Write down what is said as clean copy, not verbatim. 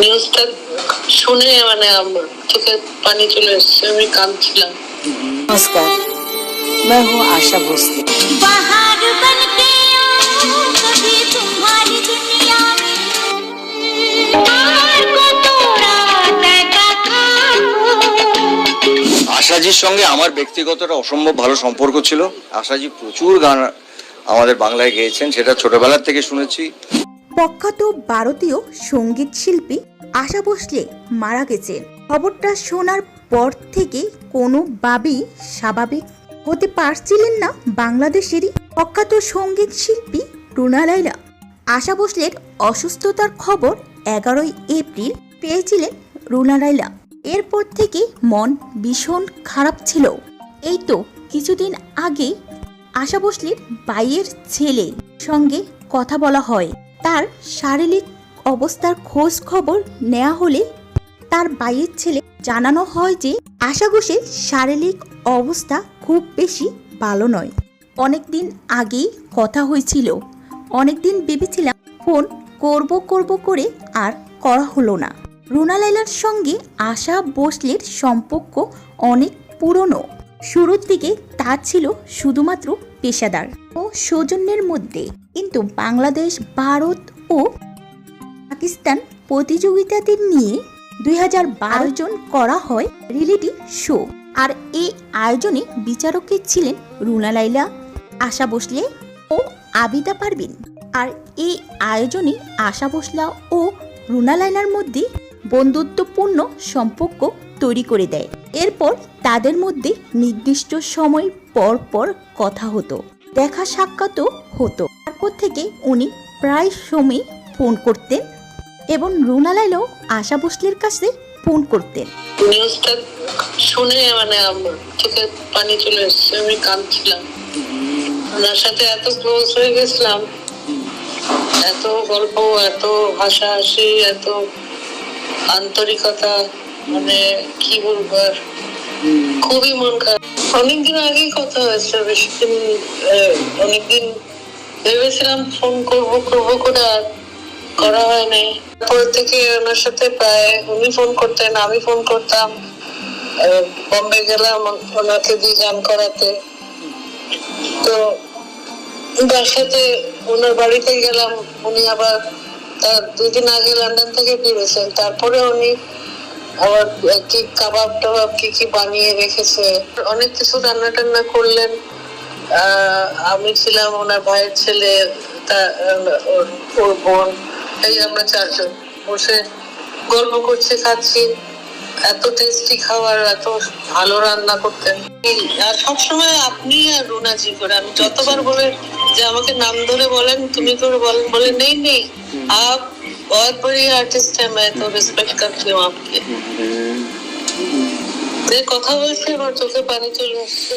নিউজটা শুনে মানে আমার চোখে পানি চলে এসছে, আমি কাঁদছিলাম। नमस्कार, मैं हूँ आशा भोसले। बाहर बनके आओ कभी तुम्हारी दुनिया में আশাজির সঙ্গে আমার ব্যক্তিগত একটা অসম্ভব ভালো সম্পর্ক ছিল। আশাজি প্রচুর গান আমাদের বাংলায় গেয়েছেন, সেটা ছোটবেলার থেকে শুনেছি। প্রখ্যাত ভারতীয় সঙ্গীত শিল্পী আশা ভোসলে মারা গেছেন। খবরটা শোনার পর থেকে কোনোভাবেই স্বাভাবিক হতে পারছিলেন না বাংলাদেশেরই প্রখ্যাত সঙ্গীত শিল্পী রুনা লায়লা। আশা ভোসলের অসুস্থতার খবর 11 এপ্রিল পেয়েছিলেন রুনা লায়লা। এরপর থেকে মন ভীষণ খারাপ ছিল। এই তো কিছুদিন আগে আশা ভোসলের ভাইয়ের ছেলের সঙ্গে কথা বলা হয়। তার শারীরিক অবস্থার খোঁজ খবর নেওয়া হলে তার ভাইয়ের ছেলে জানানো হয় যে আশা ঘোষের শারীরিক অবস্থা খুব বেশি ভালো নয়। অনেকদিন আগেই কথা হয়েছিল, অনেকদিন ভেবেছিলাম ফোন করব করে আর করা হলো না। রুনা লায়লার সঙ্গে আশা ভোসলের সম্পর্ক অনেক পুরনো। শুরুর দিকে তা ছিল শুধুমাত্র পেশাদার ও সৌজন্যের মধ্যে, কিন্তু বাংলাদেশ, ভারত ও পাকিস্তান প্রতিযোগিতাদের নিয়ে 2012 জন করা হয় রিয়েলিটি শো। আর এই আয়োজনে বিচারকে ছিলেন রুনা লায়লা, আশা ভোসলে ও আবিদা পারভিন। আর এই আয়োজনে আশা ভোসলে ও রুনা লায়লার মধ্যে বন্ধুত্বপূর্ণ সম্পর্ক তৈরি করে দেয়। এরপর তাদের মধ্যে নির্দিষ্ট সময় পর পর কথা হতো, দেখা সাক্ষাৎও হতো। তারপর থেকে উনি প্রায় সময় ফোন করতেন এবং রুনা লায়লাও আশা ভোসলের কাছে ফোন করতেন। নিউজটা শুনে মানে আমার চোখে পানি চলে এসছে, আমি কাঁদছিলাম। ওনার সাথে এত ক্লোজ হয়ে গেছিলাম, এত গল্প, এত হাসাহাসি, এত আন্তরিকতা, মানে কি বলবো আর, খুবই মন খারাপ। অনেকদিন আগেই কথা হয়েছে, বেশি দিন, অনেকদিন ভেবেছিলাম ফোন করবো করে আর করা হয় নাই। তারপর থেকে ওনার সাথে প্রায় উনি ফোন করতেন, আমি ফোন করতাম। বম্বে গেলাম ওনাকে দিয়ে গান করাতে, তো বাসাতে ওনার বাড়িতে গেলাম। উনি আবার তার 2 দিন আগে লন্ডন থেকে ফিরেছেন। তারপরে উনি আবার কি কাবাব টাবাব কি বানিয়ে রেখেছে, অনেক কিছু রান্না টান্না করলেন। আমি ছিলাম, ওনার ভাইয়ের ছেলে, ওর বোন, এই আমরা 4 জন বসে গল্প করছি, খাচ্ছি। এত টেস্টি খাবার, এত ভালো রান্না করতেন। আর সবসময় আপনি আর রুনাজি করে, আমি যতবার বলে যে আমাকে নাম ধরে বলেন, তুমি করে বলেন, বলে নেই आप बहुत बड़ी आर्टिस्ट है, मैं तो रिस्पेक्ट करती हूँ आपकी। কথা বলছি, আমার চোখে পানি চলে আসছে।